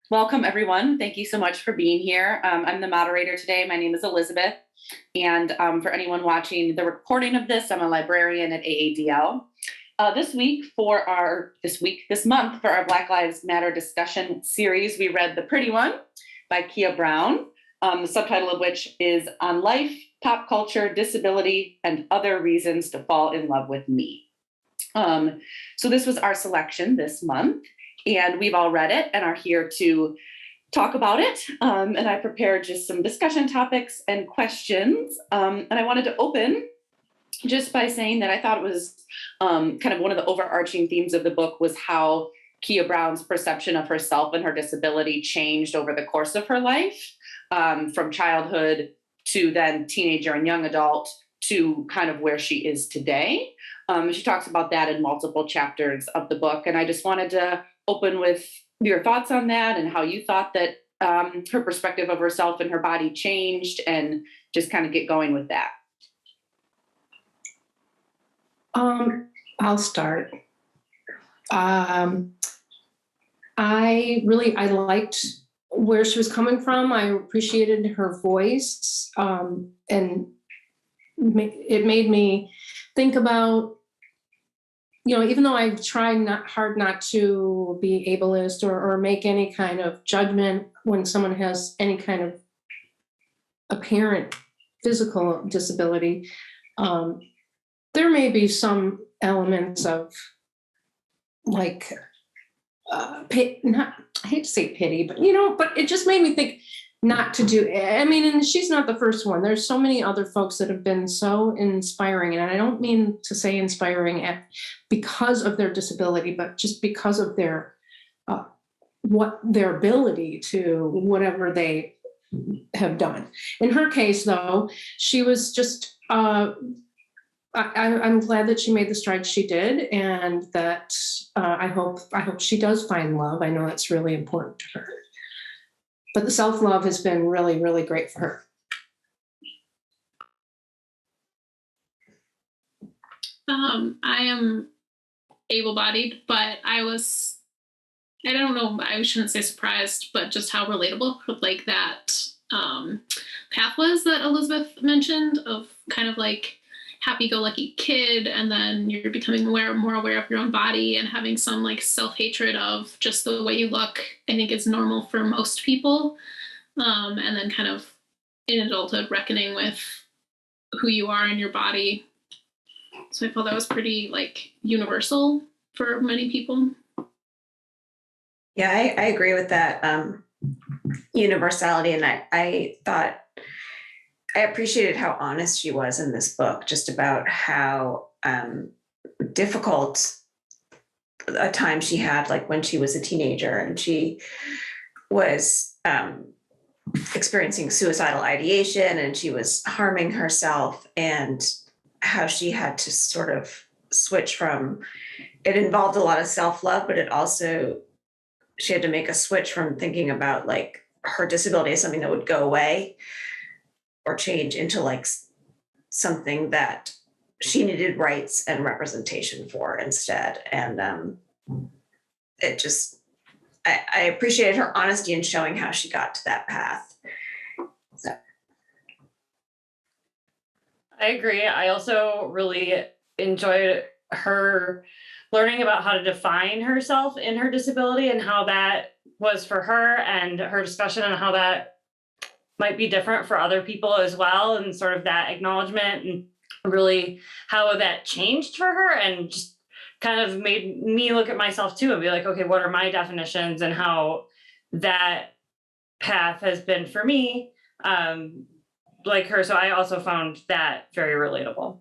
Welcome, everyone. Thank you so much for being here. I'm the moderator today. My name is Elizabeth. And for anyone watching the recording of this, I'm a librarian at AADL. This month for our Black Lives Matter discussion series, we read The Pretty One by Keah Brown, the subtitle of which is On Life, Pop Culture, Disability, and Other Reasons to Fall in Love with Me. So this was our selection this month. And we've all read it and are here to talk about it. And I prepared just some discussion topics and questions. And I wanted to open just by saying that I thought it was kind of one of the overarching themes of the book was how Keah Brown's perception of herself and her disability changed over the course of her life, from childhood to then teenager and young adult to kind of where she is today. She talks about that in multiple chapters of the book. And I just wanted to open with your thoughts on that and how you thought that her perspective of herself and her body changed, and just kind of get going with that. I'll start. I liked where she was coming from. I appreciated her voice, and it made me think about, even though I try hard not to be ableist or make any kind of judgment when someone has any kind of apparent physical disability, there may be some elements of like, I hate to say pity, but but it just made me think not to do. I mean, and she's not the first one. There's so many other folks that have been so inspiring, and I don't mean to say inspiring because of their disability, but just because of their ability to whatever they have done. In her case, though, she was just. I'm glad that she made the strides she did, and that I hope she does find love. I know that's really important to her. But the self-love has been really, really great for her. I am able-bodied, but I don't know, I shouldn't say surprised, but just how relatable like that path was that Elizabeth mentioned, of kind of like happy-go-lucky kid, and then you're becoming more aware of your own body and having some like self-hatred of just the way you look. I think is normal for most people, and then kind of in adulthood reckoning with who you are in your body. So I felt that was pretty like universal for many people. Yeah, I agree with that universality, and I thought I appreciated how honest she was in this book, just about how difficult a time she had, like when she was a teenager and she was experiencing suicidal ideation and she was harming herself, and how she had to sort of switch from, it involved a lot of self-love, but it also, she had to make a switch from thinking about like her disability as something that would go away or change into like something that she needed rights and representation for instead. And it just, I appreciated her honesty in showing how she got to that path. So. I agree. I also really enjoyed her learning about how to define herself in her disability and how that was for her, and her discussion on how that might be different for other people as well, and sort of that acknowledgement and really how that changed for her, and just kind of made me look at myself too and be like, okay, what are my definitions, and how that path has been for me, like her. So I also found that very relatable.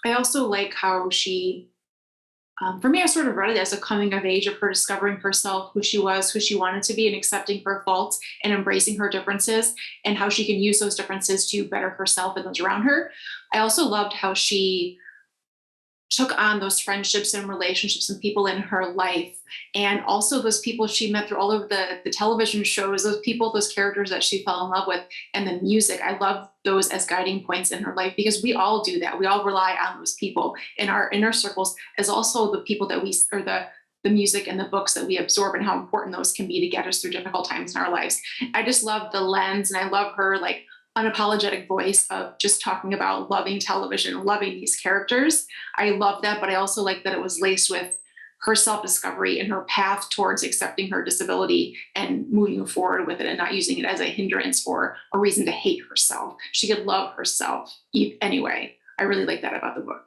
I also like how she, for me, I sort of read it as a coming of age of her discovering herself, who she was, who she wanted to be, and accepting her faults and embracing her differences, and how she can use those differences to better herself and those around her. I also loved how she took on those friendships and relationships and people in her life. And also those people she met through all of the television shows, those people, those characters that she fell in love with, and the music. I love those as guiding points in her life, because we all do that. We all rely on those people in our inner circles, as also the people that we, or the music and the books that we absorb, and how important those can be to get us through difficult times in our lives. I just love the lens, and I love her like unapologetic voice of just talking about loving television, loving these characters. I love that, but I also like that it was laced with her self-discovery and her path towards accepting her disability and moving forward with it, and not using it as a hindrance or a reason to hate herself. She could love herself anyway. I really like that about the book.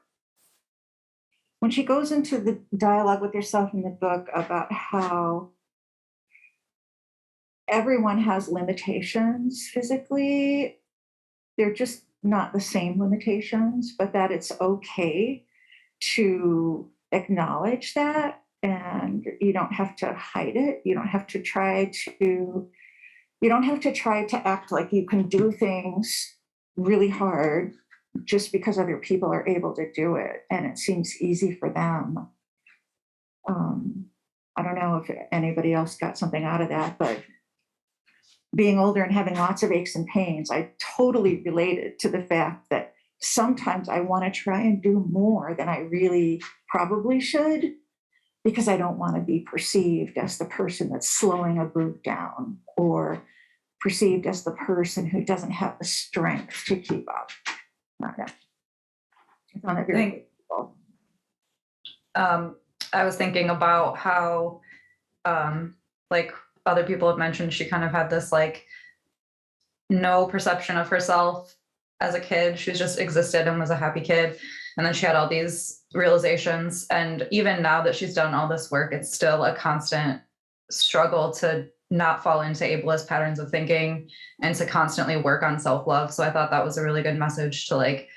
When she goes into the dialogue with herself in the book about how everyone has limitations physically, they're just not the same limitations, but that it's okay to acknowledge that, and you don't have to hide it. You don't have to try to act like you can do things really hard just because other people are able to do it and it seems easy for them. I don't know if anybody else got something out of that, but being older and having lots of aches and pains, I totally related to the fact that sometimes I want to try and do more than I really probably should, because I don't want to be perceived as the person that's slowing a group down, or perceived as the person who doesn't have the strength to keep up. It's on a very level. I was thinking about how, like other people have mentioned, she kind of had this like no perception of herself as a kid. She just existed and was a happy kid. And then she had all these realizations. And even now that she's done all this work, it's still a constant struggle to not fall into ableist patterns of thinking and to constantly work on self-love. So I thought that was a really good message to like,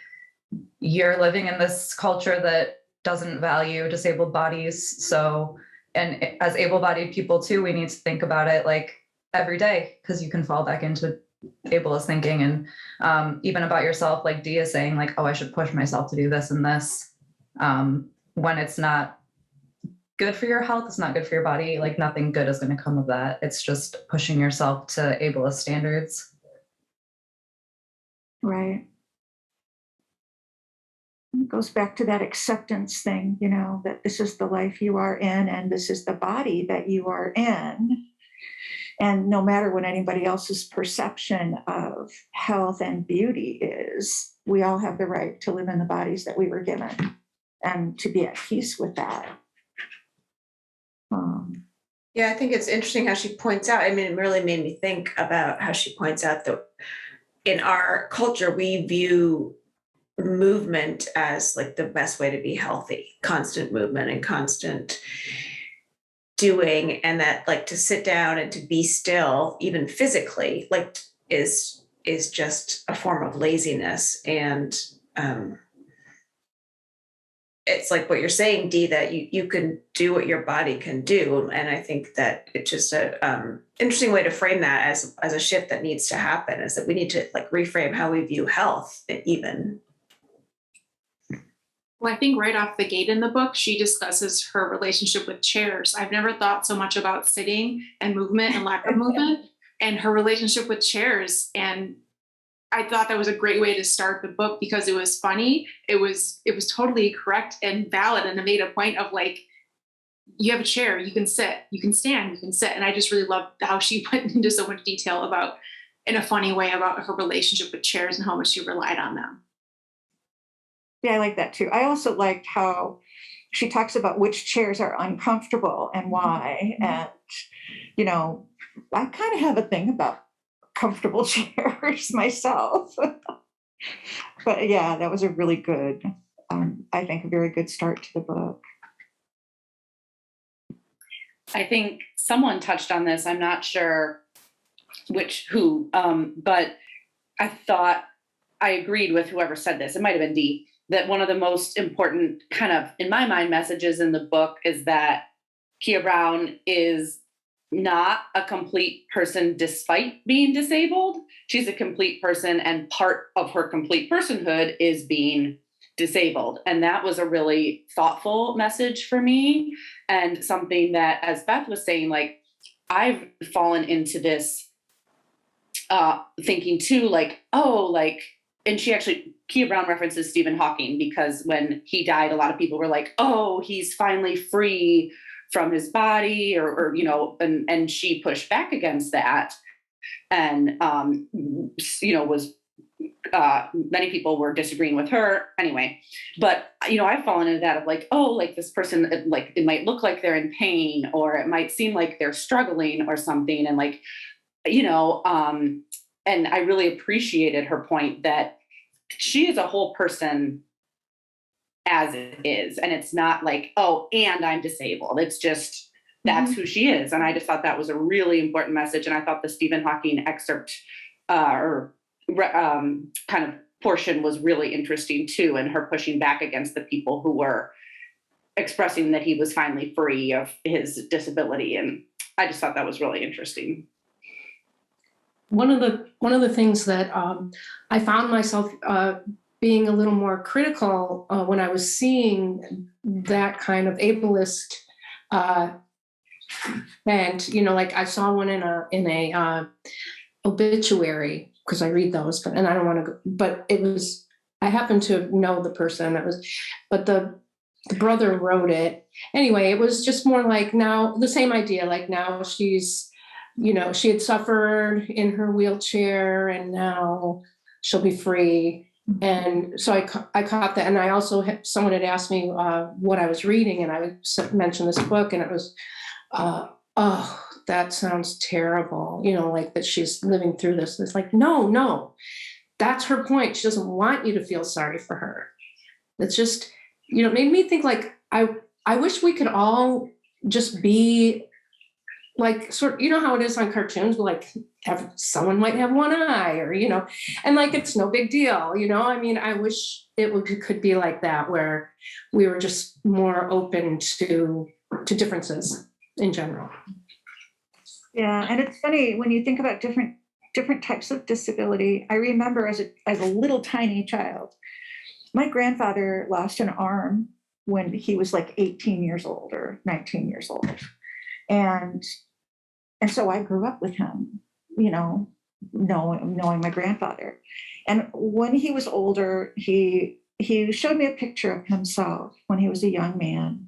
you're living in this culture that doesn't value disabled bodies. So, and as able-bodied people too, we need to think about it like every day, because you can fall back into ableist thinking. And even about yourself, like Dee is saying, like, oh, I should push myself to do this and this, when it's not good for your health, it's not good for your body, like nothing good is going to come of that. It's just pushing yourself to ableist standards. Right. It goes back to that acceptance thing, you know, that this is the life you are in and this is the body that you are in. And no matter what anybody else's perception of health and beauty is, we all have the right to live in the bodies that we were given and to be at peace with that. Yeah, I think it's interesting how she points out, I mean, it really made me think about how she points out that in our culture, we view movement as like the best way to be healthy, constant movement and constant doing, and that like to sit down and to be still, even physically, like is just a form of laziness. And it's like what you're saying, Dee, that you can do what your body can do. And I think that it's just a interesting way to frame that as a shift that needs to happen, is that we need to like reframe how we view health even. Well, I think right off the gate in the book, she discusses her relationship with chairs. I've never thought so much about sitting and movement and lack of movement, and her relationship with chairs. And I thought that was a great way to start the book, because it was funny. It was totally correct and valid. And it made a point of like, you have a chair, you can sit, you can stand, you can sit. And I just really loved how she went into so much detail about, in a funny way, about her relationship with chairs and how much she relied on them. Yeah, I like that too. I also liked how she talks about which chairs are uncomfortable and why. And, you know, I kind of have a thing about comfortable chairs myself. But yeah, that was a really good, I think, a very good start to the book. I think someone touched on this. I'm not sure who, but I thought I agreed with whoever said this. It might have been Dee, that one of the most important kind of, in my mind, messages in the book is that Keah Brown is not a complete person despite being disabled. She's a complete person, and part of her complete personhood is being disabled. And that was a really thoughtful message for me, and something that, as Beth was saying, like, I've fallen into this thinking too, like, oh, like, and Keah Brown references Stephen Hawking, because when he died, a lot of people were like, oh, he's finally free from his body, or you know, and she pushed back against that. And, you know, many people were disagreeing with her anyway. But, you know, I've fallen into that of like, oh, like this person, like it might look like they're in pain, or it might seem like they're struggling or something. And like, you know, and I really appreciated her point that she is a whole person as it is. And it's not like, oh, and I'm disabled. It's just, that's who she is. And I just thought that was a really important message. And I thought the Stephen Hawking excerpt kind of portion was really interesting too. And her pushing back against the people who were expressing that he was finally free of his disability. And I just thought that was really interesting. One of the things that I found myself being a little more critical when I was seeing that kind of ableist, and you know, like I saw one in a obituary, because I read those, and I don't want to, but it was, I happened to know the person that was, but the brother wrote it anyway. It was just more like, now the same idea, like now she's, you know, she had suffered in her wheelchair and now she'll be free. And so I caught that. And I also someone had asked me what I was reading, and I mentioned this book, and it was, oh, that sounds terrible. You know, like that she's living through this. It's like, no, that's her point. She doesn't want you to feel sorry for her. It's just, you know, it made me think, like, I wish we could all just be like, sort of, you know how it is on cartoons, like someone might have one eye, or, you know, and like, it's no big deal, you know. I mean, I wish could be like that, where we were just more open to differences in general. Yeah, and it's funny when you think about different types of disability. I remember as a little tiny child, my grandfather lost an arm when he was like 18 years old or 19 years old. And so I grew up with him, you know, knowing my grandfather. And when he was older, he showed me a picture of himself when he was a young man.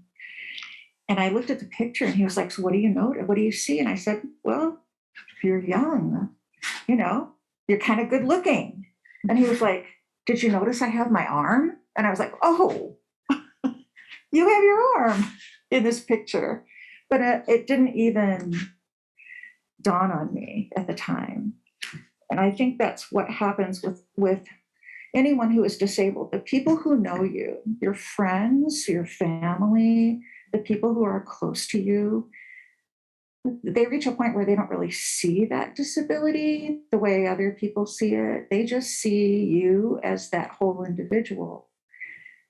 And I looked at the picture and he was like, so what do you notice? What do you see? And I said, well, if you're young, you know, you're kind of good looking. And he was like, did you notice I have my arm? And I was like, oh, you have your arm in this picture. But it didn't even dawn on me at the time. And I think that's what happens with anyone who is disabled. The people who know you, your friends, your family, the people who are close to you, they reach a point where they don't really see that disability the way other people see it. They just see you as that whole individual.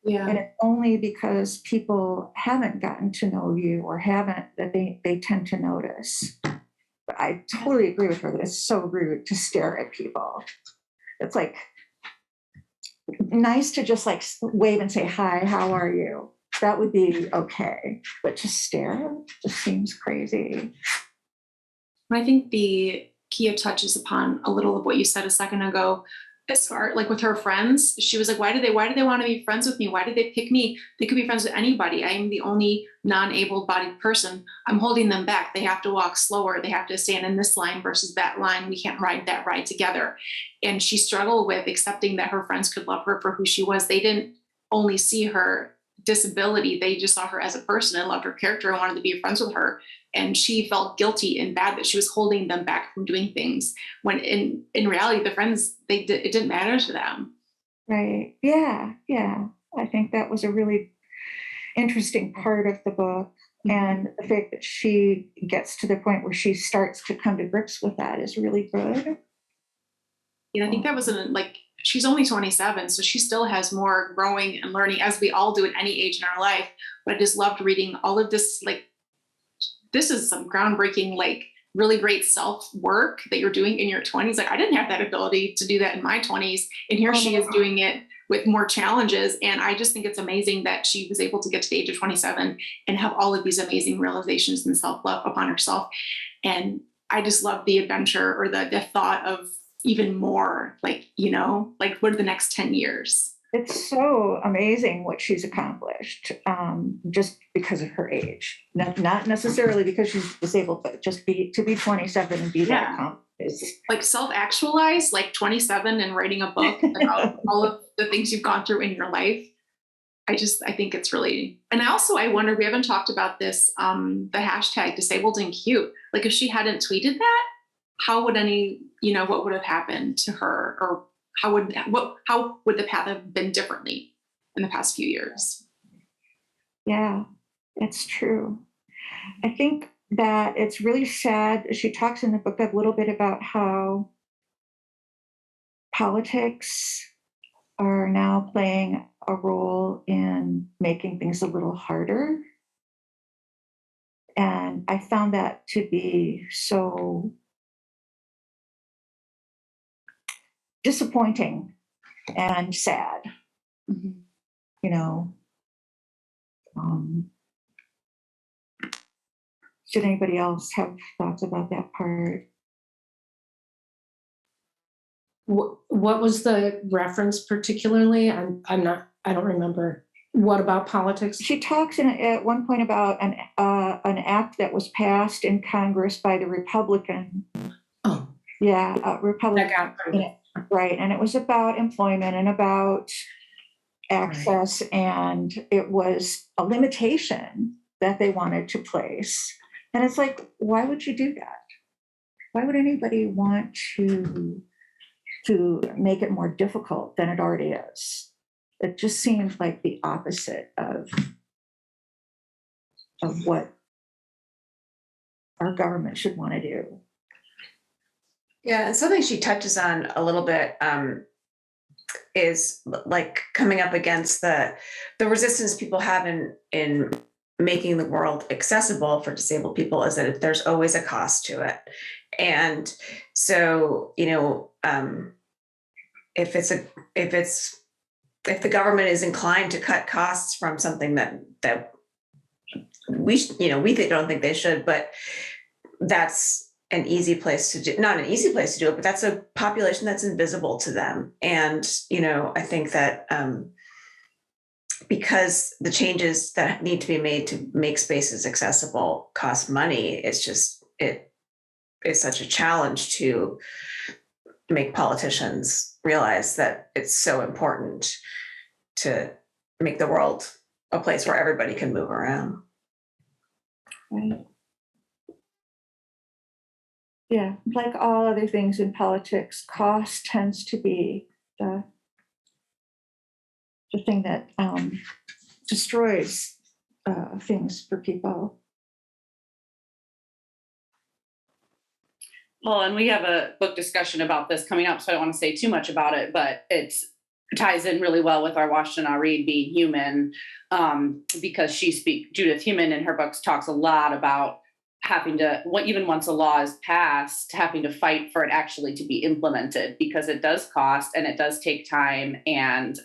Yeah. And it's only because people haven't gotten to know you or haven't that they tend to notice. But I totally agree with her that it's so rude to stare at people. It's like nice to just like wave and say, hi, how are you? That would be okay. But to stare just seems crazy. I think the Keah touches upon a little of what you said a second ago. As far like with her friends, she was like, why do they want to be friends with me? Why did they pick me? They could be friends with anybody. I am the only non-able-bodied person. I'm holding them back. They have to walk slower. They have to stand in this line versus that line. We can't ride that ride together. And she struggled with accepting that her friends could love her for who she was. They didn't only see her disability. They just saw her as a person and loved her character and wanted to be friends with her. And she felt guilty and bad that she was holding them back from doing things, when in reality, the friends, it didn't matter to them. Right. Yeah. I think that was a really interesting part of the book. And the fact that she gets to the point where she starts to come to grips with that is really good. I think that was she's only 27, so she still has more growing and learning, as we all do at any age in our life. But I just loved reading all of this. Like, this is some groundbreaking, like really great self-work that you're doing in your 20s. Like, I didn't have that ability to do that in my 20s. And here she is doing it with more challenges. And I just think it's amazing that she was able to get to the age of 27 and have all of these amazing realizations and self-love upon herself. And I just love the adventure, or the thought of even more, like, you know, like, what are the next 10 years? It's so amazing what she's accomplished, just because of her age. Not necessarily because she's disabled, but just to be 27 and be that accomplished. Like self-actualized, like 27 and writing a book about all of the things you've gone through in your life. I think it's really, and I wonder, we haven't talked about this, the hashtag disabled and cute. Like, if she hadn't tweeted that, how would what would have happened to her, or how would the path have been differently in the past few years? Yeah, it's true. I think that it's really sad. She talks in the book a little bit about how politics are now playing a role in making things a little harder. And I found that to be so disappointing and sad. Mm-hmm. You know, should anybody else have thoughts about that part? What was the reference particularly? I don't remember. What about politics? She talks at one point about an act that was passed in Congress by the Republican. Oh, yeah, Republican. Right, and it was about employment and about access, right. And it was a limitation that they wanted to place. And it's like, why would you do that? Why would anybody want to make it more difficult than it already is? It just seems like the opposite of what our government should want to do. Yeah, and something she touches on a little bit is like coming up against the resistance people have in making the world accessible for disabled people, is that there's always a cost to it. And so, you know, if the government is inclined to cut costs from something that we don't think they should, but that's an easy place to do, not an easy place to do it, but that's a population that's invisible to them. And, you know, I think that because the changes that need to be made to make spaces accessible cost money, it is such a challenge to make politicians realize that it's so important to make the world a place where everybody can move around. Right. Yeah, like all other things in politics, cost tends to be the thing that destroys things for people. Well, and we have a book discussion about this coming up, so I don't want to say too much about it, but it ties in really well with our Washtenaw Reed being human, because Judith Heumann in her books talks a lot about having to, even once a law is passed, having to fight for it actually to be implemented, because it does cost and it does take time, and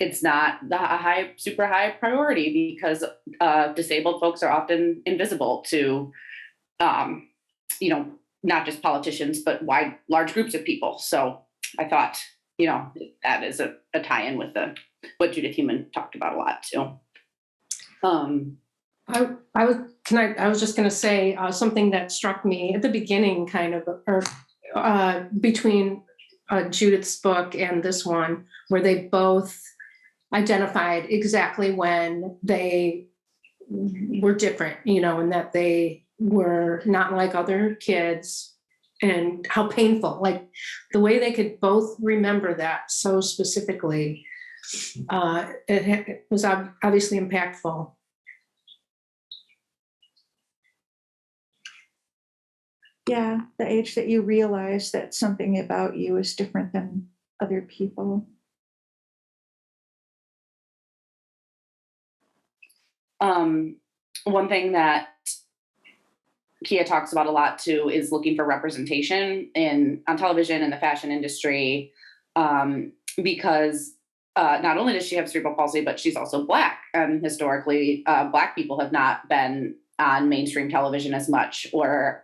it's not a super high priority, because disabled folks are often invisible to, not just politicians, but large groups of people. So I thought, that is a tie-in with what Judith Heumann talked about a lot too. I was just going to say something that struck me at the beginning, kind of, or between Judith's book and this one, where they both identified exactly when they were different, and that they were not like other kids, and how painful, like the way they could both remember that so specifically, it was obviously impactful. Yeah, the age that you realize that something about you is different than other people. One thing that Keah talks about a lot too is looking for representation on television, in the fashion industry. because not only does she have cerebral palsy, but she's also Black. And historically, Black people have not been on mainstream television as much, or,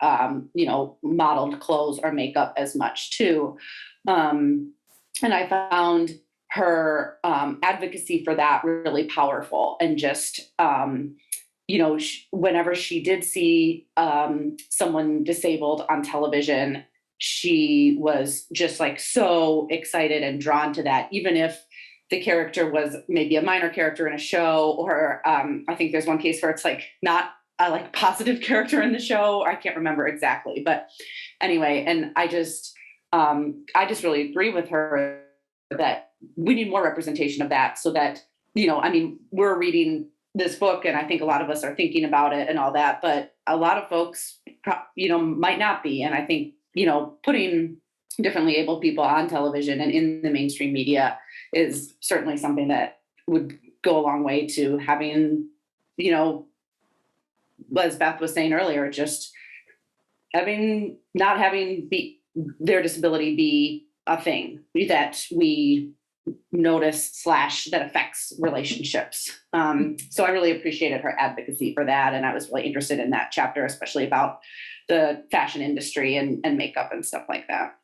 modeled clothes or makeup as much too. And I found her advocacy for that really powerful. And just, whenever she did see someone disabled on television, she was just like so excited and drawn to that, even if the character was maybe a minor character in a show, or I think there's one case where it's like not a like positive character in the show. I can't remember exactly, but anyway, and I just really agree with her that we need more representation of that, so that, we're reading this book and I think a lot of us are thinking about it and all that, but a lot of folks, might not be. And I think, putting differently abled people on television and in the mainstream media is certainly something that would go a long way to having, as Beth was saying earlier, just not having their disability be a thing that we notice / that affects relationships. So I really appreciated her advocacy for that. And I was really interested in that chapter, especially about the fashion industry and makeup and stuff like that.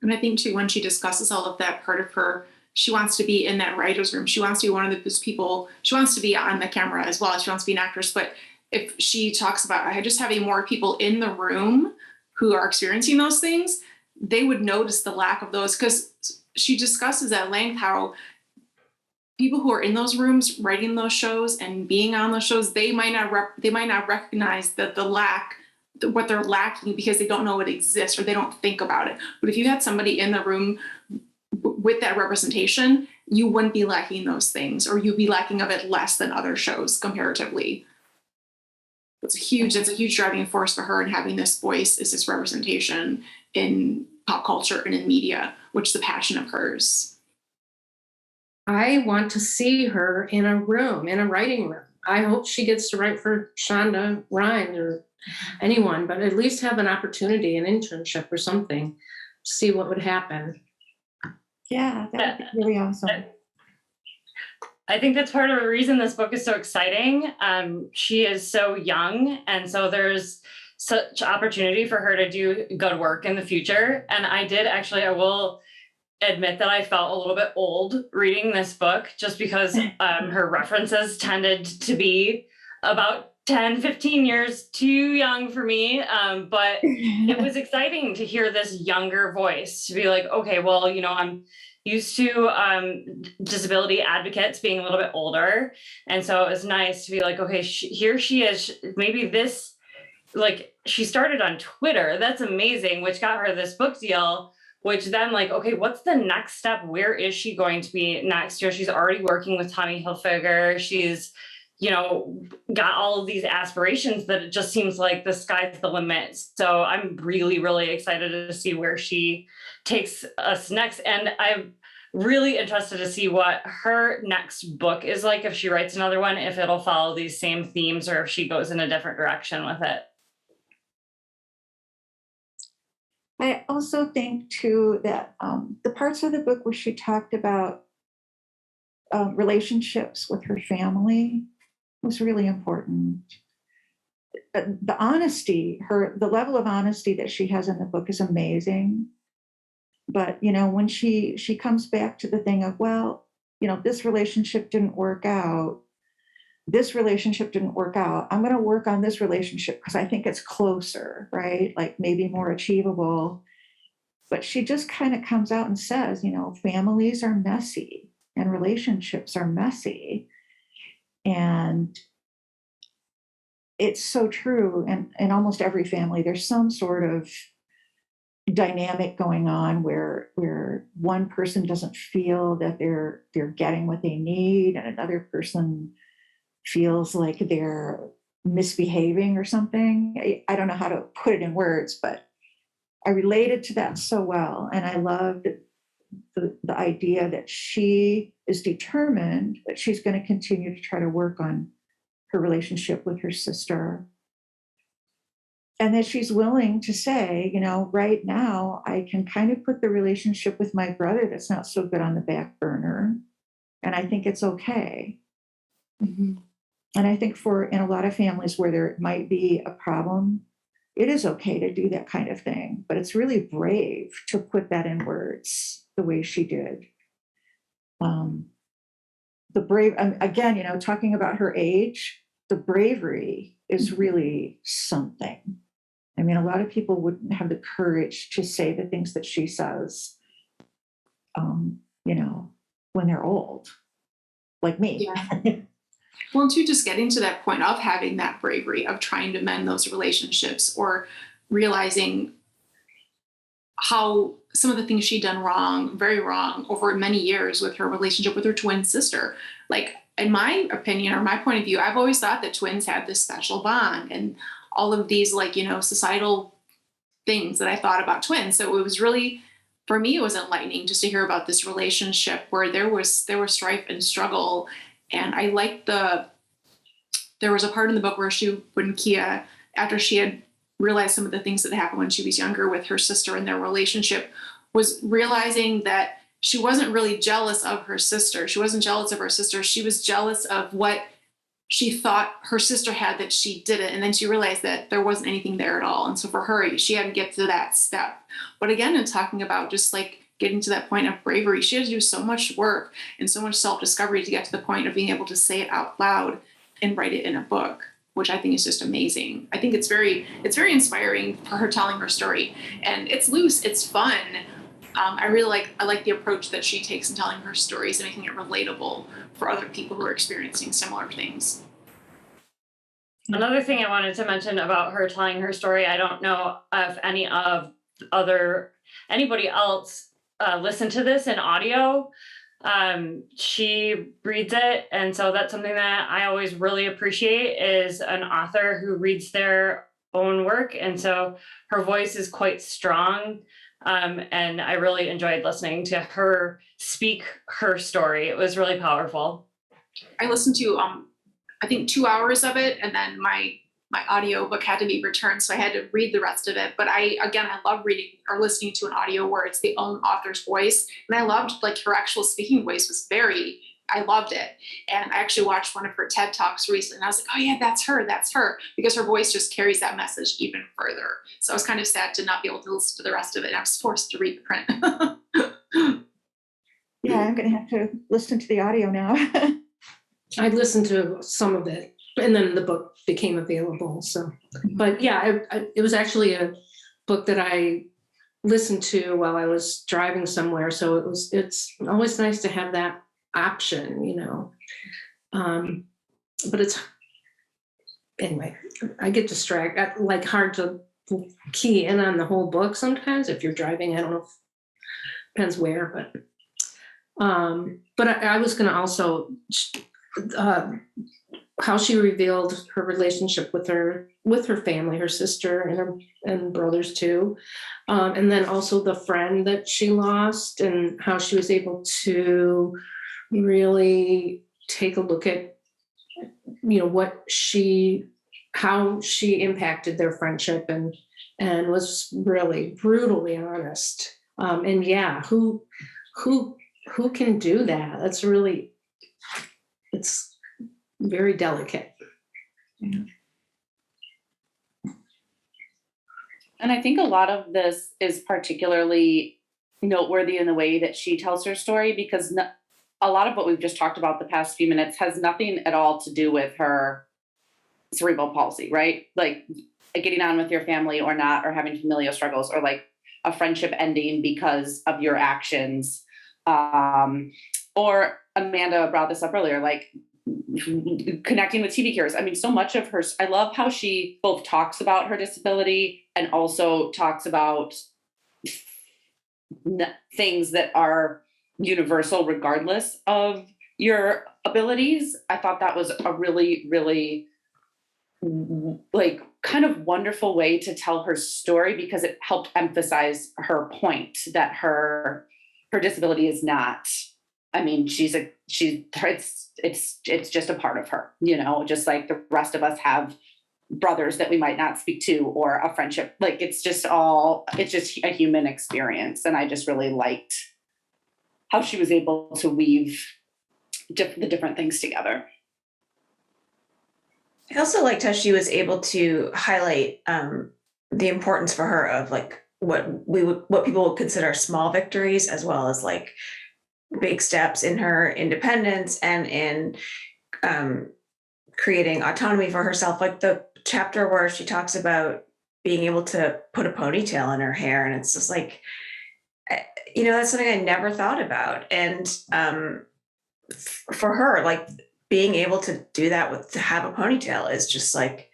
And I think too, when she discusses all of that, part of her, she wants to be in that writer's room. She wants to be one of those people. She wants to be on the camera as well. She wants to be an actress. But if she talks about just having more people in the room who are experiencing those things, they would notice the lack of those, because she discusses at length how people who are in those rooms writing those shows and being on those shows, they might not recognize that what they're lacking, because they don't know it exists or they don't think about it. But if you had somebody in the room with that representation, you wouldn't be lacking those things, or you'd be lacking of it less than other shows comparatively. It's a huge driving force for her, and having this voice is this representation in pop culture and in media, which is a passion of hers. I want to see her in a writing room. I hope she gets to write for Shonda Rhimes or anyone, but at least have an opportunity, an internship or something, to see what would happen. Yeah, that would be really awesome. I think that's part of the reason this book is so exciting. She is so young, and so there's such opportunity for her to do good work in the future. And I will admit that I felt a little bit old reading this book, just because her references tended to be about 10, 15 years too young for me. But it was exciting to hear this younger voice, to be like, okay, well, I'm used to disability advocates being a little bit older. And so it was nice to be like, okay, here she is. Maybe this, like, she started on Twitter. That's amazing, which got her this book deal, which then, like, okay, what's the next step? Where is she going to be next year? She's already working with Tommy Hilfiger. She's, got all of these aspirations that it just seems like the sky's the limit. So I'm really, really excited to see where she takes us next. And I'm really interested to see what her next book is like, if she writes another one, if it'll follow these same themes, or if she goes in a different direction with it. I also think too that the parts of the book where she talked about relationships with her family was really important. The honesty, the level of honesty that she has in the book is amazing. But, when she comes back to the thing of, well, this relationship didn't work out. This relationship didn't work out. I'm going to work on this relationship because I think it's closer, right? Like maybe more achievable. But she just kind of comes out and says, families are messy and relationships are messy. And it's so true. And in almost every family, there's some sort of dynamic going on where one person doesn't feel that they're getting what they need, and another person feels like they're misbehaving or something. I don't know how to put it in words, but I related to that so well. And I loved the idea that she is determined that she's going to continue to try to work on her relationship with her sister. And that she's willing to say, you know, right now I can kind of put the relationship with my brother that's not so good on the back burner. And I think it's okay. Mm-hmm. And I think in a lot of families where there might be a problem, it is okay to do that kind of thing. But it's really brave to put that in words the way she did. The brave, again, you know, talking about her age, the bravery is really something. I mean, a lot of people wouldn't have the courage to say the things that she says, you know, when they're old, like me. Yeah. Well, and too, just getting to that point of having that bravery of trying to mend those relationships or realizing how some of the things she'd done wrong, very wrong over many years with her relationship with her twin sister. Like, in my opinion or my point of view, I've always thought that twins had this special bond and all of these, like, you know, societal things that I thought about twins. So it was really, for me, it was enlightening just to hear about this relationship where there was strife and struggle. And I liked there was a part in the book where when Keah, after she had realized some of the things that happened when she was younger with her sister and their relationship, was realizing that she wasn't really jealous of her sister. She wasn't jealous of her sister. She was jealous of what she thought her sister had that she didn't. And then she realized that there wasn't anything there at all. And so for her, she had to get to that step. But again, in talking about just like getting to that point of bravery, she had to do so much work and so much self-discovery to get to the point of being able to say it out loud and write it in a book, which I think is just amazing. I think it's very inspiring for her telling her story, and it's loose, it's fun. I like the approach that she takes in telling her stories and making it relatable for other people who are experiencing similar things. Another thing I wanted to mention about her telling her story, I don't know if anybody else listened to this in audio. She reads it, and so that's something that I always really appreciate is an author who reads their own work, and so her voice is quite strong, and I really enjoyed listening to her speak her story. It was really powerful. I listened to I think 2 hours of it, and then my audio book had to be returned, so I had to read the rest of it. But I love reading or listening to an audio where it's the own author's voice. And I loved, like, her actual speaking voice I loved it. And I actually watched one of her TED Talks recently, and I was like, oh yeah, that's her, because her voice just carries that message even further. So I was kind of sad to not be able to listen to the rest of it. I was forced to read the print. Yeah, I'm going to have to listen to the audio now. I listened to some of it, and then the book became available. So, but yeah, it was actually a book that I listened to while I was driving somewhere. So it's always nice to have that option, you know. But anyway, I get distracted, like hard to key in on the whole book sometimes if you're driving. I don't know, depends where, but I was going to also how she revealed her relationship with her family, her sister and brothers too, and then also the friend that she lost, and how she was able to really take a look at, you know, how she impacted their friendship, and was really brutally honest. And yeah, who can do that? That's really, it's very delicate. Yeah. And I think a lot of this is particularly noteworthy in the way that she tells her story, because a lot of what we've just talked about the past few minutes has nothing at all to do with her cerebral palsy, right? Like getting on with your family or not, or having familial struggles, or like a friendship ending because of your actions. Or Amanda brought this up earlier, like connecting with TV cures. I mean, so much of her, I love how she both talks about her disability and also talks about things that are universal regardless of your abilities. I thought that was a really, really like kind of wonderful way to tell her story, because it helped emphasize her point that her disability is not, I mean, it's just a part of her, you know, just like the rest of us have brothers that we might not speak to, or a friendship. Like it's just a human experience. And I just really liked how she was able to weave the different things together. I also liked how she was able to highlight the importance for her of like what people would consider small victories, as well as like big steps in her independence and in creating autonomy for herself. Like the chapter where she talks about being able to put a ponytail in her hair, and it's just like, that's something I never thought about. And for her, like being able to do that to have a ponytail is just like,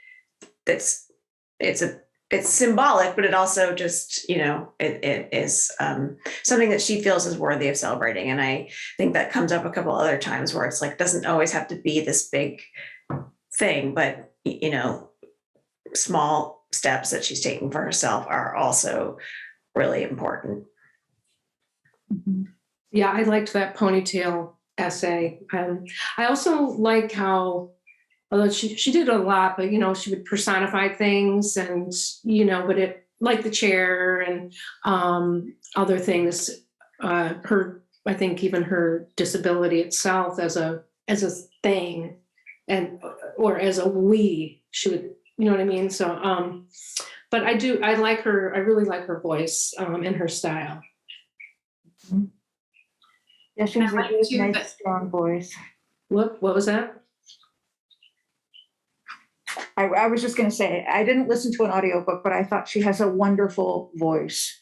it's symbolic, but it also just, it is something that she feels is worthy of celebrating. And I think that comes up a couple other times where it's like, doesn't always have to be this big thing, but, small steps that she's taking for herself are also really important. Yeah, I liked that ponytail essay. I also like how, although she did a lot, but she would personify things, and but it, like the chair and other things. Her, I think, even her disability itself as a thing, or as a we, she would, you know what I mean. So, but I like her. I really like her voice and her style. Yeah, she has a really nice, strong voice. What was that? I was just going to say, I didn't listen to an audiobook, but I thought she has a wonderful voice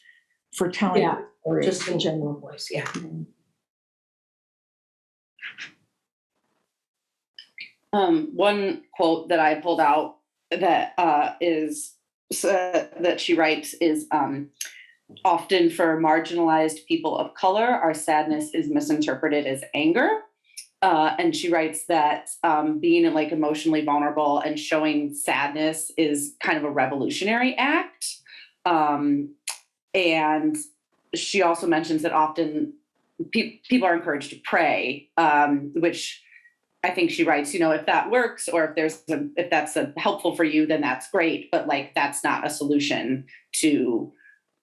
for telling stories. Just in general voice, yeah. One quote that I pulled out that is that she writes is, often for marginalized people of color, our sadness is misinterpreted as anger. And she writes that being like emotionally vulnerable and showing sadness is kind of a revolutionary act. And she also mentions that often people are encouraged to pray, which I think she writes, if that works, or if that's helpful for you, then that's great. But like, that's not a solution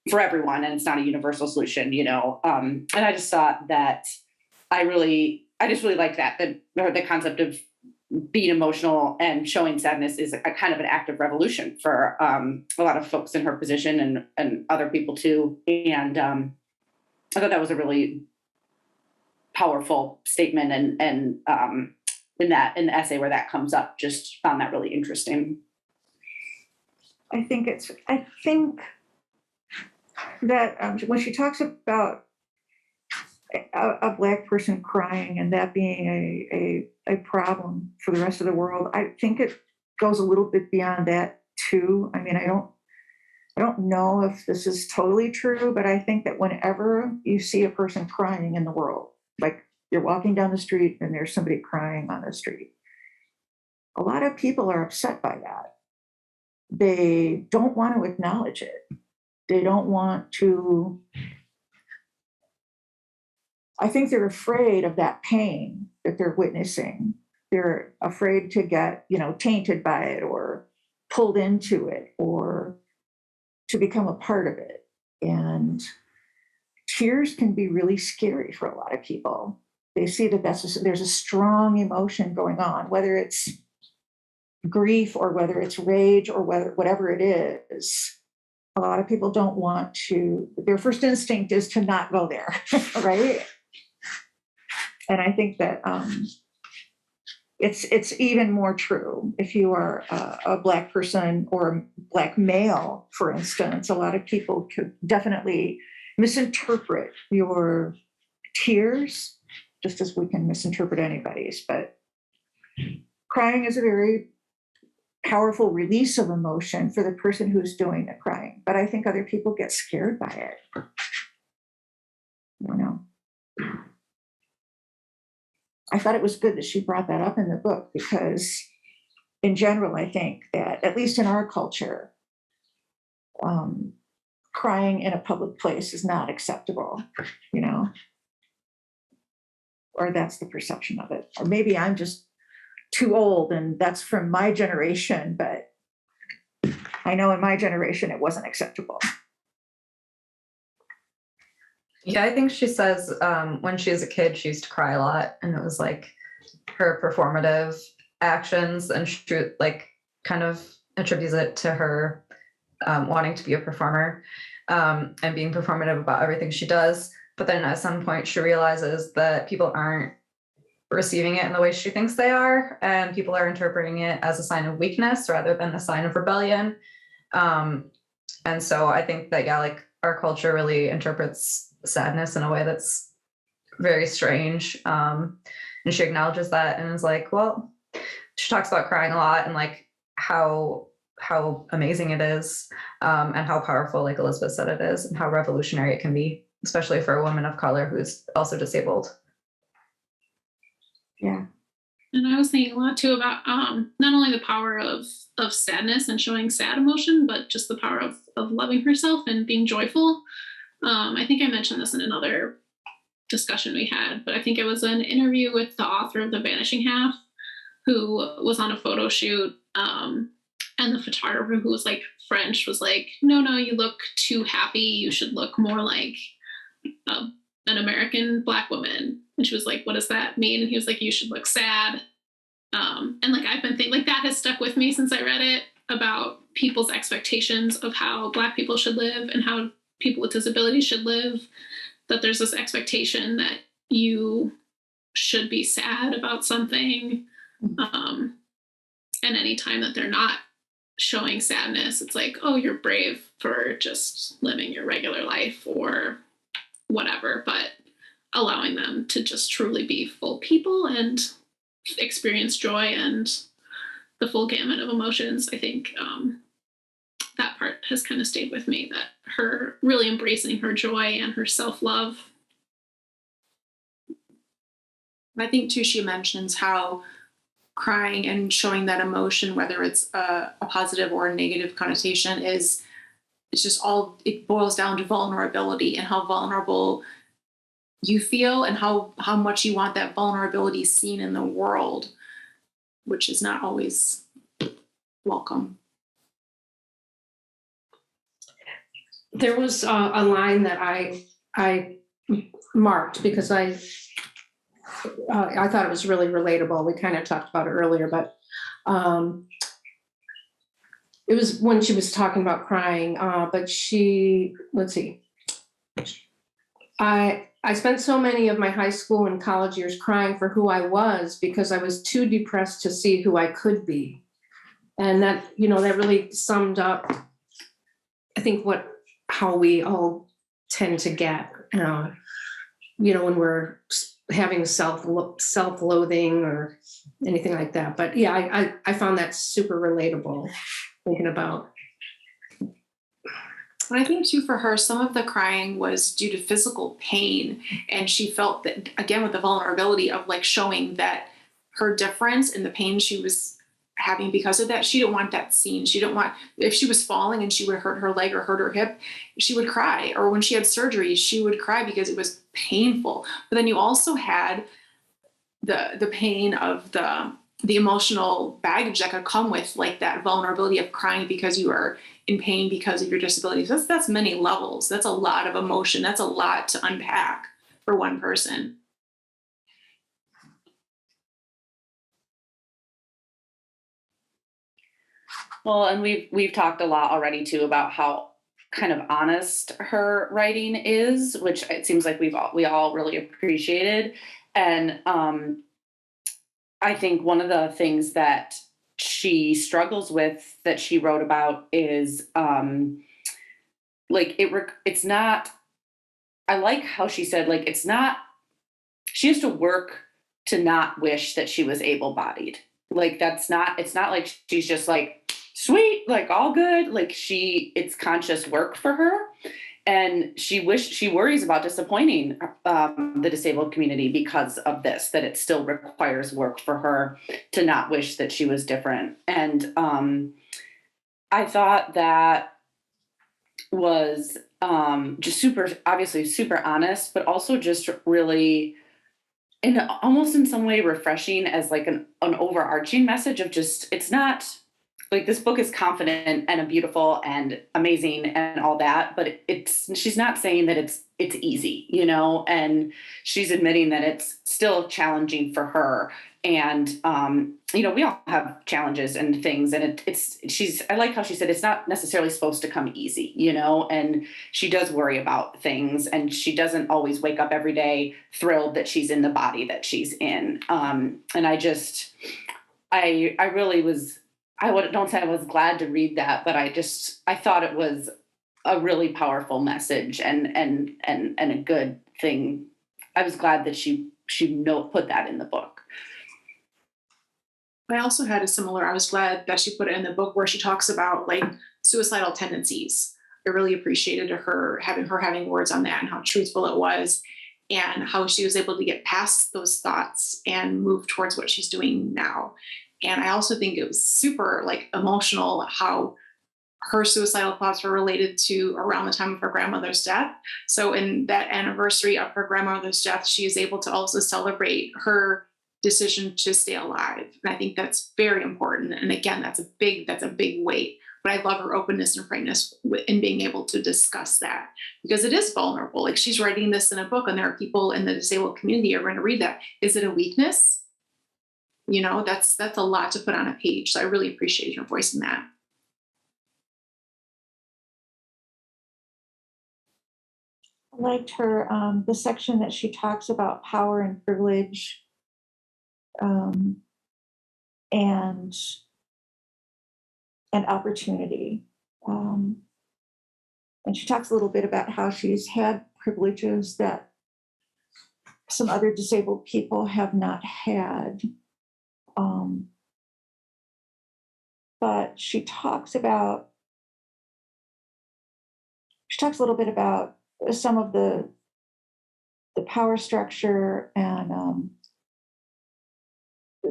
for everyone. And it's not a universal solution, and I just thought that I just really like that the concept of being emotional and showing sadness is a kind of an act of revolution for a lot of folks in her position and other people too. And I thought that was a really powerful statement, and in the essay where that comes up, just found that really interesting. I think that when she talks about a Black person crying and that being a problem for the rest of the world, I think it goes a little bit beyond that too. I mean, I don't know if this is totally true, but I think that whenever you see a person crying in the world, like you're walking down the street and there's somebody crying on the street, a lot of people are upset by that. They don't want to acknowledge it. They don't want to. I think they're afraid of that pain that they're witnessing. They're afraid to get, tainted by it or pulled into it or to become a part of it. And tears can be really scary for a lot of people. They see that there's a strong emotion going on, whether it's grief or whether it's rage or whatever it is. A lot of people don't want to, their first instinct is to not go there, right? And I think that it's even more true if you are a Black person or a Black male, for instance. A lot of people could definitely misinterpret your tears, just as we can misinterpret anybody's. But crying is a very powerful release of emotion for the person who's doing the crying. But I think other people get scared by it. I don't know. I thought it was good that she brought that up in the book, because in general, I think that, at least in our culture, crying in a public place is not acceptable, or that's the perception of it. Or maybe I'm just too old and that's from my generation, but I know in my generation, it wasn't acceptable. Yeah, I think she says when she was a kid, she used to cry a lot, and it was like her performative actions, and she like kind of attributes it to her wanting to be a performer and being performative about everything she does. But then at some point, she realizes that people aren't receiving it in the way she thinks they are, and people are interpreting it as a sign of weakness rather than a sign of rebellion. And so I think that, yeah, like our culture really interprets sadness in a way that's very strange. And she acknowledges that and is like, well, she talks about crying a lot and like how amazing it is, and how powerful, like Elizabeth said, it is, and how revolutionary it can be, especially for a woman of color who's also disabled. Yeah. And I was thinking a lot too about not only the power of sadness and showing sad emotion, but just the power of loving herself and being joyful. I think I mentioned this in another discussion we had, but I think it was an interview with the author of The Vanishing Half, who was on a photo shoot, and the photographer, who was like French, was like, no, you look too happy. You should look more like an American Black woman. And she was like, what does that mean? And he was like, you should look sad. And like, I've been thinking, like, that has stuck with me since I read it, about people's expectations of how Black people should live and how people with disabilities should live, that there's this expectation that you should be sad about something. And any time that they're not showing sadness, it's like, oh, you're brave for just living your regular life or whatever, but allowing them to just truly be full people and experience joy and the full gamut of emotions. I think that part has kind of stayed with me, that her really embracing her joy and her self-love. I think too, she mentions how crying and showing that emotion, whether it's a positive or a negative connotation, it's just all, it boils down to vulnerability and how vulnerable you feel and how much you want that vulnerability seen in the world, which is not always welcome. There was a line that I marked because I thought it was really relatable. We kind of talked about it earlier, but it was when she was talking about crying. But let's see. I spent so many of my high school and college years crying for who I was because I was too depressed to see who I could be. And that, that really summed up, I think, how we all tend to get, when we're having self-loathing or anything like that. But yeah, I found that super relatable, thinking about. But I think too, for her, some of the crying was due to physical pain. And she felt that, again, with the vulnerability of like showing that her difference and the pain she was having because of that, she didn't want that seen. She didn't want, if she was falling and she would hurt her leg or hurt her hip, she would cry. Or when she had surgery, she would cry because it was painful. But then you also had the pain of the emotional baggage that could come with like that vulnerability of crying because you are in pain because of your disability. So that's many levels. That's a lot of emotion. That's a lot to unpack for one person. Well, and we've talked a lot already too about how kind of honest her writing is, which it seems like we all really appreciated. And I think one of the things that she struggles with that she wrote about is it's not, I like how she said, like, it's not, she has to work to not wish that she was able-bodied. Like, it's not like she's just like, sweet, like all good. Like it's conscious work for her. And she worries about disappointing the disabled community because of this, that it still requires work for her to not wish that she was different. And I thought that was just obviously super honest, but also just really, almost in some way refreshing as like an overarching message of just, it's not like this book is confident and beautiful and amazing and all that, but she's not saying that it's easy, you know, and she's admitting that it's still challenging for her. And, you know, we all have challenges and things, and I like how she said it's not necessarily supposed to come easy, you know, and she does worry about things, and she doesn't always wake up every day thrilled that she's in the body that she's in. And I really was, don't say I was glad to read that, but I thought it was a really powerful message and a good thing. I was glad that she put that in the book. I also had I was glad that she put it in the book where she talks about like suicidal tendencies. I really appreciated having words on that and how truthful it was and how she was able to get past those thoughts and move towards what she's doing now. And I also think it was super like emotional how her suicidal thoughts were related to around the time of her grandmother's death. So in that anniversary of her grandmother's death, she is able to also celebrate her decision to stay alive. And I think that's very important. And again, that's a big weight. But I love her openness and frankness in being able to discuss that because it is vulnerable. Like she's writing this in a book and there are people in the disabled community who are going to read that. Is it a weakness? You know, that's a lot to put on a page. So I really appreciate your voice in that. I liked her, the section that she talks about power and privilege, and opportunity. And she talks a little bit about how she's had privileges that some other disabled people have not had. But she talks a little bit about some of the power structure and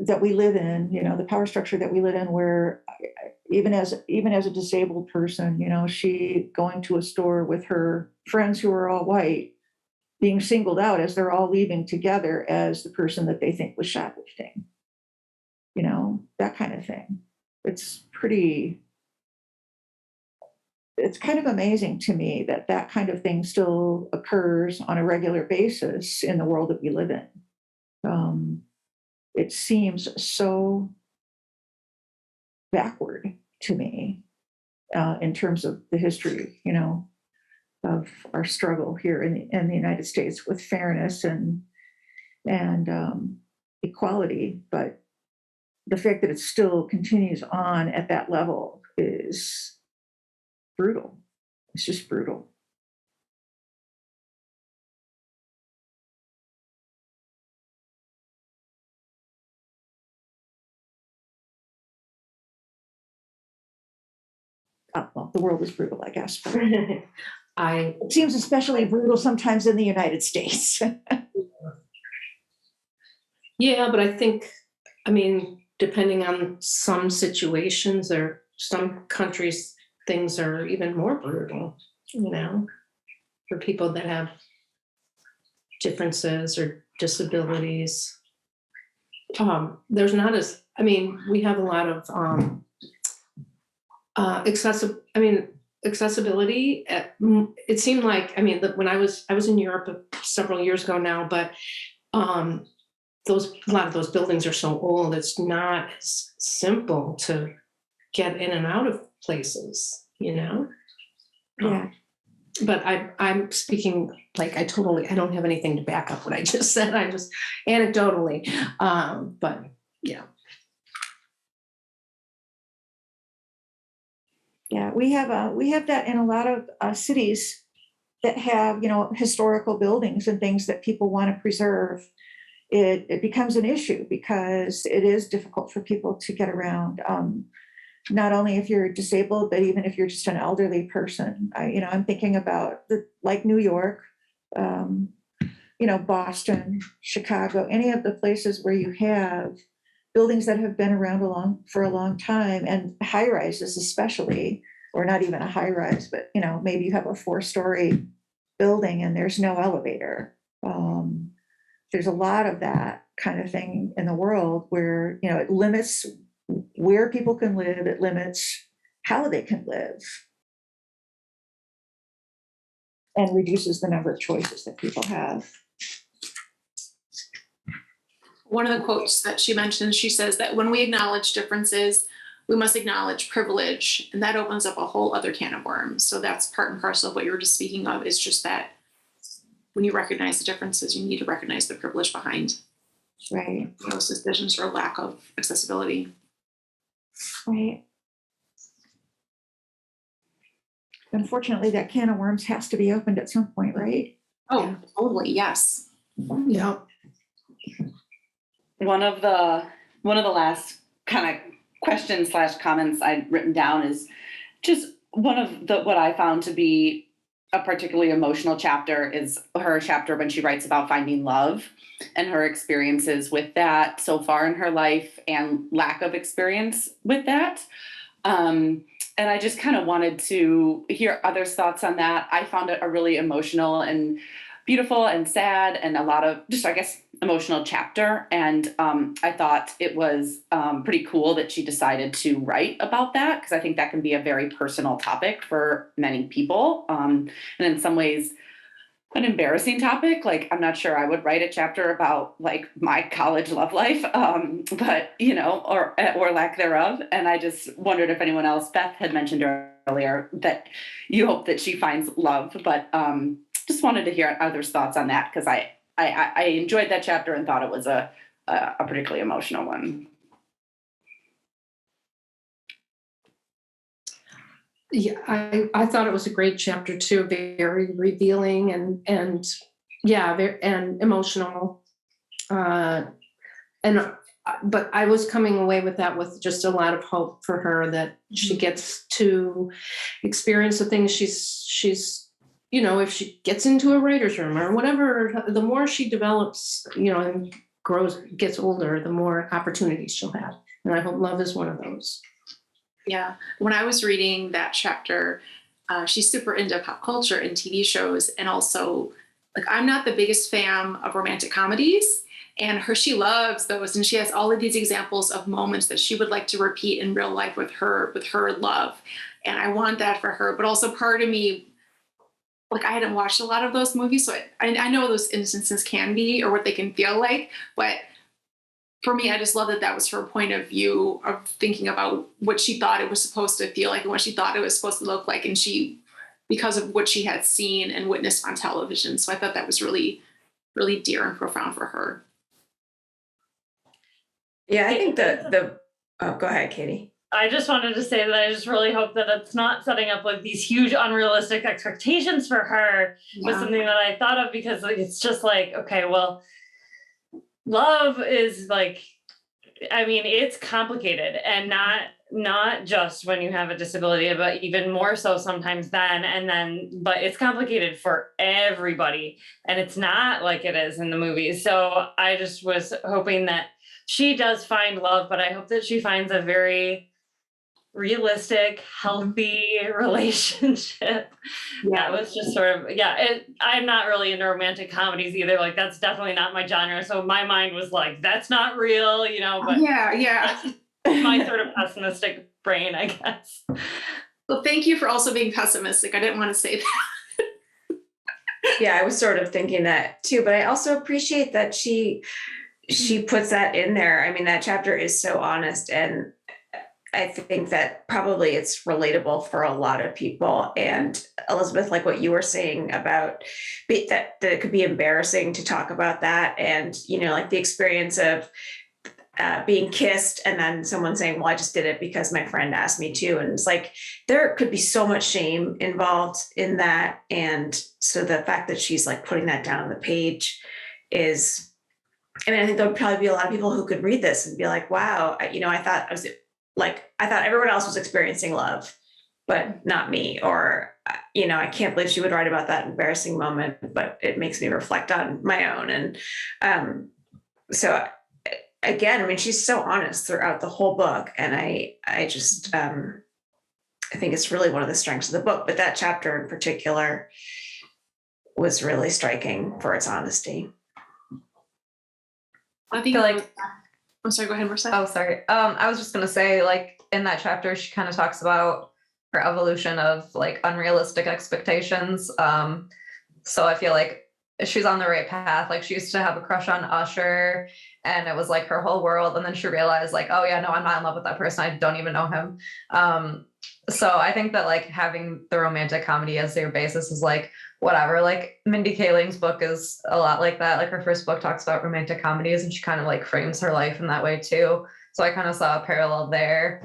that we live in, you know, the power structure that we live in, where even as a disabled person, you know, she going to a store with her friends who are all white, being singled out as they're all leaving together as the person that they think was shoplifting, you know, that kind of thing. It's kind of amazing to me that kind of thing still occurs on a regular basis in the world that we live in. It seems so backward to me in terms of the history, you know, of our struggle here in the United States with fairness and equality. But the fact that it still continues on at that level is brutal. It's just brutal. Well, the world is brutal, I guess. It seems especially brutal sometimes in the United States. Yeah, but I think, I mean, depending on some situations or some countries, things are even more brutal, you know, for people that have differences or disabilities. There's not as, I mean, we have a lot of accessibility. It seemed like, I mean, when I was in Europe several years ago now, but a lot of those buildings are so old, it's not as simple to get in and out of places, you know? Yeah. But I'm speaking like I don't have anything to back up what I just said. I'm just anecdotally, but yeah. Yeah, we have that in a lot of cities that have, you know, historical buildings and things that people want to preserve. It becomes an issue because it is difficult for people to get around. Not only if you're disabled, but even if you're just an elderly person. I'm thinking about like New York, Boston, Chicago, any of the places where you have buildings that have been around for a long time, and high rises especially, or not even a high rise, but maybe you have a 4-story building and there's no elevator. There's a lot of that kind of thing in the world where it limits where people can live, it limits how they can live, and reduces the number of choices that people have. One of the quotes that she mentions, she says that when we acknowledge differences, we must acknowledge privilege, and that opens up a whole other can of worms. So that's part and parcel of what you were just speaking of, is just that when you recognize the differences, you need to recognize the privilege behind Right, those decisions or lack of accessibility. right. Unfortunately, that can of worms has to be opened at some point, right? Oh, totally, yes. Yeah. One of the last kind of questions / comments I'd written down is just one of what I found to be a particularly emotional chapter is her chapter when she writes about finding love and her experiences with that so far in her life and lack of experience with that. And I just kind of wanted to hear others' thoughts on that. I found it a really emotional and beautiful and sad and a lot of just, I guess, emotional chapter. And I thought it was pretty cool that she decided to write about that, because I think that can be a very personal topic for many people. And in some ways, an embarrassing topic. Like, I'm not sure I would write a chapter about like my college love life, but or lack thereof. And I just wondered if anyone else, Beth had mentioned earlier that you hope that she finds love, but just wanted to hear others' thoughts on that, because I enjoyed that chapter and thought it was a particularly emotional one. Yeah, I thought it was a great chapter too, very revealing and yeah, very, and emotional. But I was coming away with that with just a lot of hope for her, that she gets to experience the things she's if she gets into a writer's room or whatever, the more she develops, and gets older, the more opportunities she'll have. And I hope love is one of those. Yeah. When I was reading that chapter, she's super into pop culture and TV shows. And also, like, I'm not the biggest fan of romantic comedies, and she loves those. And she has all of these examples of moments that she would like to repeat in real life with her love. And I want that for her. But also part of me, like, I hadn't watched a lot of those movies, so I know those instances can be, or what they can feel like. But for me, I just love that was her point of view of thinking about what she thought it was supposed to feel like and what she thought it was supposed to look like. And because of what she had seen and witnessed on television. So I thought that was really, really dear and profound for her. Yeah, I think oh, go ahead, Katie. I just wanted to say that I just really hope that it's not setting up like these huge unrealistic expectations for her was something that I thought of, because like, it's just like, okay, well, love is like, I mean, it's complicated, and not just when you have a disability, but even more so sometimes but it's complicated for everybody, and it's not like it is in the movies. So I just was hoping that she does find love, but I hope that she finds a very realistic, healthy relationship. That was just sort of, I'm not really into romantic comedies either. Like, that's definitely not my genre. So my mind was like, that's not real, but yeah. my sort of pessimistic brain, I guess. Well, thank you for also being pessimistic. I didn't want to say that. Yeah, I was sort of thinking that too, but I also appreciate that she puts that in there. I mean, that chapter is so honest, and I think that probably it's relatable for a lot of people. And Elizabeth, like what you were saying about that it could be embarrassing to talk about that. And, like the experience of being kissed and then someone saying, well, I just did it because my friend asked me to. And it's like, there could be so much shame involved in that. And so the fact that she's like putting that down on the page is, I think there'll probably be a lot of people who could read this and be like, wow, I thought everyone else was experiencing love, but not me. Or, I can't believe she would write about that embarrassing moment, but it makes me reflect on my own. And so again, she's so honest throughout the whole book. And I just, I think it's really one of the strengths of the book, but that chapter in particular was really striking for its honesty. I think I'm sorry, go ahead, Marissa. Oh, sorry. I was just gonna say, like, in that chapter, she kind of talks about her evolution of like unrealistic expectations. So I feel like she's on the right path. Like, she used to have a crush on Usher, and it was like her whole world. And then she realized, like, oh yeah, no, I'm not in love with that person. I don't even know him. So I think that like having the romantic comedy as your basis is like whatever. Like, Mindy Kaling's book is a lot like that. Like, her first book talks about romantic comedies, and she kind of like frames her life in that way too. So I kind of saw a parallel there.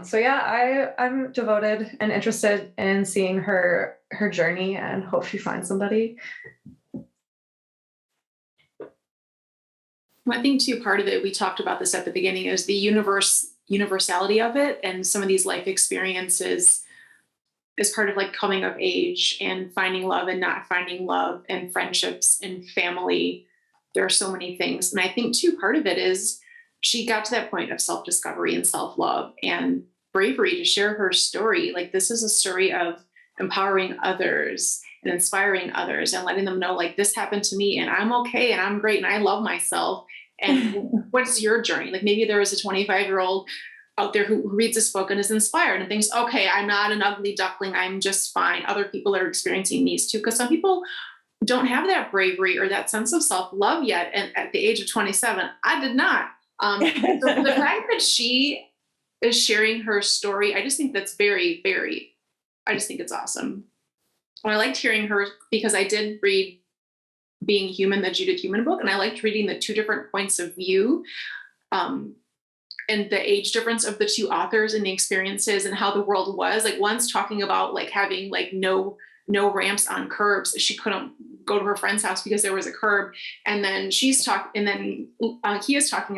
So yeah, I'm devoted and interested in seeing her journey, and hope she finds somebody. I think too, part of it, we talked about this at the beginning, is the universality of it, and some of these life experiences is part of like coming of age and finding love and not finding love and friendships and family. There are so many things. And I think too, part of it is she got to that point of self-discovery and self-love and bravery to share her story. Like, this is a story of empowering others and inspiring others and letting them know, like, this happened to me and I'm okay and I'm great and I love myself. And what's your journey? Like, maybe there is a 25-year-old out there who reads this book and is inspired and thinks, okay, I'm not an ugly duckling, I'm just fine. Other people are experiencing these too, because some people don't have that bravery or that sense of self-love yet. And at the age of 27, I did not. So the fact that she is sharing her story, I just think that's very, very, I just think it's awesome. And I liked hearing her because I did read Being Human, the Judith Human book, and I liked reading the two different points of view, and the age difference of the two authors and the experiences and how the world was. Like, one's talking about like having like no ramps on curbs. She couldn't go to her friend's house because there was a curb. And then Keah's talking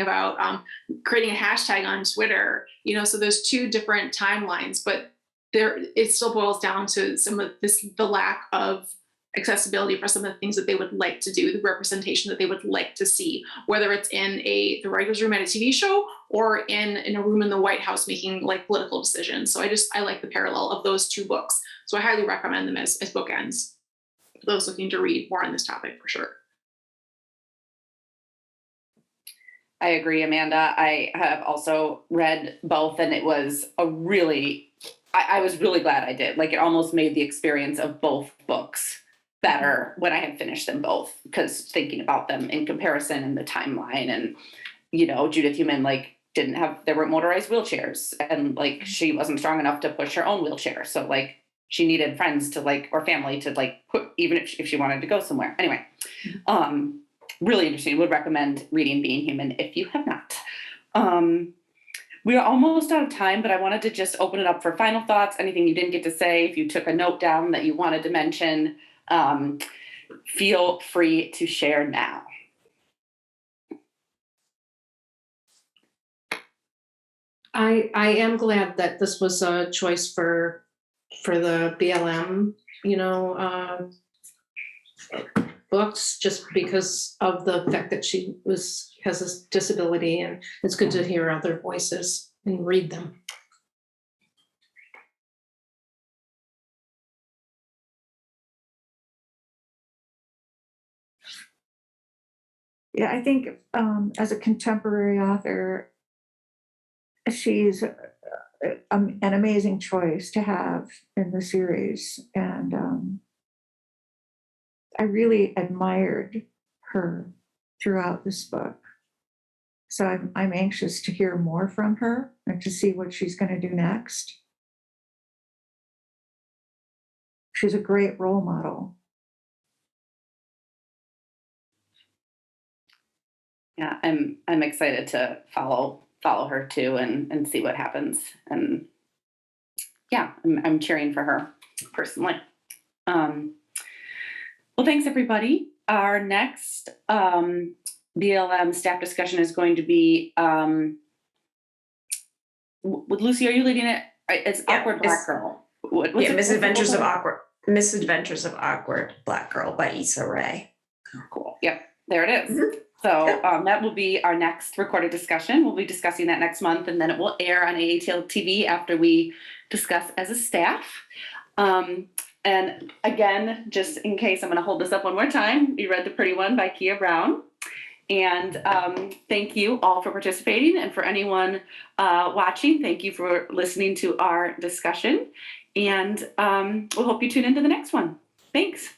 about creating a hashtag on Twitter, so there's two different timelines, but it still boils down to some of the lack of accessibility for some of the things that they would like to do, the representation that they would like to see, whether it's in the writer's room at a TV show or in a room in the White House making like political decisions. So I like the parallel of those two books. So I highly recommend them as bookends for those looking to read more on this topic, for sure. I agree, Amanda. I have also read both, and it was I was really glad I did. Like, it almost made the experience of both books better when I had finished them both, because thinking about them in comparison and the timeline, and Judith Human, like, there were motorized wheelchairs, and like she wasn't strong enough to push her own wheelchair, so like she needed friends to like, or family to like put, even if she wanted to go somewhere. Anyway, really interesting. Would recommend reading Being Human if you have not. We are almost out of time, but I wanted to just open it up for final thoughts. Anything you didn't get to say, if you took a note down that you wanted to mention, feel free to share now. I am glad that this was a choice for the BLM, books, just because of the fact that she has a disability, and it's good to hear other voices and read them. Yeah, I think as a contemporary author, she's an amazing choice to have in the series. And I really admired her throughout this book. So I'm anxious to hear more from her and to see what she's going to do next. She's a great role model. Yeah, I'm excited to follow her too, and see what happens. And yeah, I'm cheering for her personally. Well, thanks everybody. Our next BLM staff discussion is going to be with Lucy. Are you leading it? It's Awkward Black Girl. Yeah, Misadventures of Awkward Black Girl by Issa Rae. Cool. Yep, there it is. Mm-hmm. So that will be our next recorded discussion. We'll be discussing that next month, and then it will air on AADL TV after we discuss as a staff. And again, just in case, I'm going to hold this up one more time. We read The Pretty One by Keah Brown. And thank you all for participating. And for anyone watching, thank you for listening to our discussion. And we'll hope you tune into the next one. Thanks.